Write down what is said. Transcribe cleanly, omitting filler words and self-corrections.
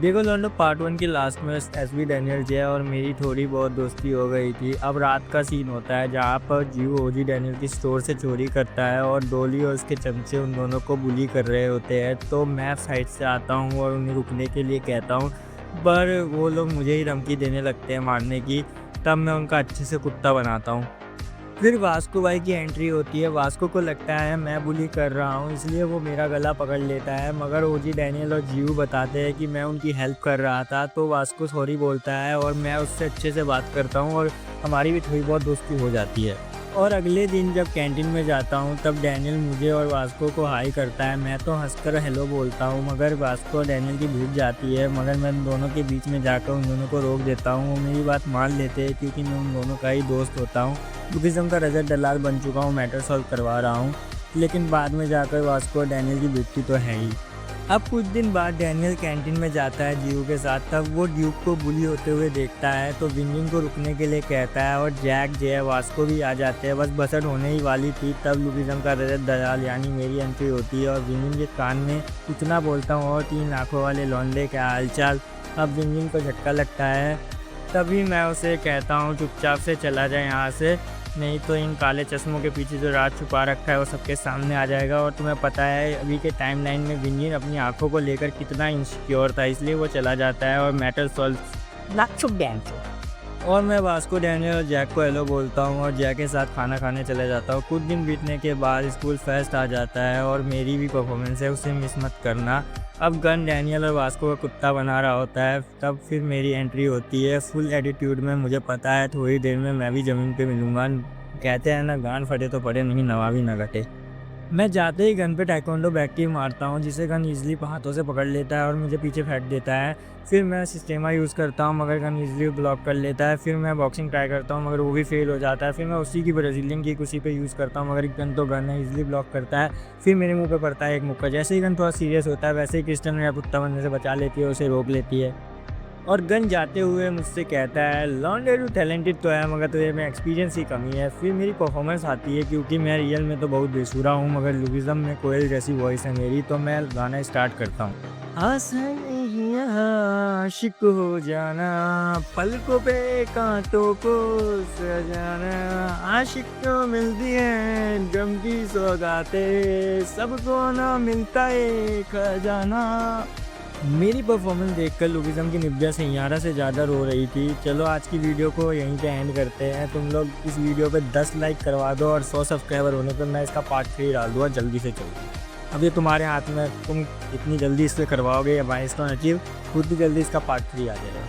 देखो लौंडो पार्ट 1 की लास्ट में एसबी डैनियल जे और मेरी थोड़ी बहुत दोस्ती हो गई थी। अब रात का सीन होता है जहाँ पर जीव ओजी डैनियल की स्टोर से चोरी करता है और डोली और उसके चमचे उन दोनों को बुली कर रहे होते हैं। तो मैं साइड से आता हूँ और उन्हें रुकने के लिए कहता हूँ, पर वो लोग मुझे ही धमकी देने लगते हैं मारने की। तब मैं उनका अच्छे से कुत्ता बनाता हूँ। फिर वास्को भाई की एंट्री होती है। वास्को को लगता है मैं बुली कर रहा हूँ, इसलिए वो मेरा गला पकड़ लेता है, मगर ओजी डैनियल और जीव बताते हैं कि मैं उनकी हेल्प कर रहा था। तो वास्को सॉरी बोलता है और मैं उससे अच्छे से बात करता हूँ और हमारी भी थोड़ी बहुत दोस्ती हो जाती है। और अगले दिन जब कैंटीन में जाता हूँ तब डैनियल मुझे और वास्को को हाई करता है। मैं तो हंसकर हेलो बोलता हूँ, मगर वास्को और डैनियल की भीड़ जाती है, मगर मैं उन दोनों के बीच में जाकर उन दोनों को रोक देता हूँ। वो मेरी बात मान लेते हैं क्योंकि मैं उन दोनों का ही दोस्त होता हूँ। बुद्धिज़्म का रजत दलाल बन चुका हूँ, मैटर सॉल्व करवा रहा हूँ। लेकिन बाद में जाकर वास्को और डैनियल की दोस्ती तो है ही। अब कुछ दिन बाद डैनियल कैंटीन में जाता है ड्यूक के साथ। तब वो ड्यूक को बुली होते हुए देखता है तो विंजिन को रुकने के लिए कहता है और जैक जे वास्को भी आ जाते हैं। बस बसट होने ही वाली थी तब लुकिज्म का रजत दलाल यानी मेरी एंट्री होती है और विंजिन के कान में इतना बोलता हूँ और 3 आँखों वाले लौंडे क्या हालचाल। अब विंजिन को झटका लगता है। तभी मैं उसे कहता हूँ चुपचाप से चला जाए यहाँ से, नहीं तो इन काले चश्मों के पीछे जो राज छुपा रखा है वो सबके सामने आ जाएगा। और तुम्हें पता है अभी के टाइमलाइन में विंजिन अपनी आंखों को लेकर कितना इनसिक्योर था, इसलिए वो चला जाता है और मैटर सॉल्व। और मैं वास्को डैनियल और जैक को हेलो बोलता हूँ और जैक के साथ खाना खाने चले जाता हूँ। कुछ दिन बीतने के बाद स्कूल फेस्ट आ जाता है और मेरी भी परफॉर्मेंस है, उसे मिस मत करना। अब गन डैनियल और वास्को का कुत्ता बना रहा होता है। तब फिर मेरी एंट्री होती है फुल एटीट्यूड में। मुझे पता है थोड़ी देर में मैं भी ज़मीन पे मिलूँगा। कहते हैं ना, गान फटे तो पड़े, नहीं नवाबी ना घटे। मैं जाते ही गन पे टाइकोंडो बैक मारता हूँ, जिसे गन इजीली हाथों से पकड़ लेता है और मुझे पीछे फेंक देता है। फिर मैं सिस्टेमा यूज़ करता हूँ मगर गन इजीली ब्लॉक कर लेता है। फिर मैं बॉक्सिंग ट्राई करता हूँ मगर वो भी फेल हो जाता है। फिर मैं उसी की ब्राज़ीलियन किक उसी पे यूज़ करता हूँ मगर गन तो गन है, इजीली ब्लॉक करता है। फिर मेरे मुंह पे पड़ता है एक मुक्का। जैसे ही गन थोड़ा सीरियस होता है वैसे ही क्रिस्टन मेरा कुत्ता बनने से बचा लेती है, उसे रोक लेती है और गन जाते हुए मुझसे कहता है लॉन्डे तू टैलेंटेड तो है मगर तुझे में एक्सपीरियंस की कमी है। फिर मेरी परफॉर्मेंस आती है क्योंकि मैं रियल में तो बहुत बेसुरा हूँ मगर लुकिज्म में कोयल जैसी वॉइस है मेरी। तो मैं गाना स्टार्ट करता हूँ। आशिक हो जाना, पलकों पे कांटों को सजाना, आशिक को मिलती है गम की सौगातें, सबको ना मिलता है खजाना। मेरी परफॉर्मेंस देखकर लुकिज्म की निव्या सैयारा से ज़्यादा रो रही थी। चलो आज की वीडियो को यहीं पे एंड करते हैं। तुम लोग इस वीडियो पे 10 लाइक करवा दो और 100 सब्सक्राइबर होने पर मैं इसका पार्ट 3 डाल दूँगा जल्दी से जल्दी। अब ये तुम्हारे हाथ में, तुम इतनी जल्दी इससे करवाओगे या माइलस्टोन अचीव, खुद भी जल्दी इसका पार्ट 3 आ जाएगा।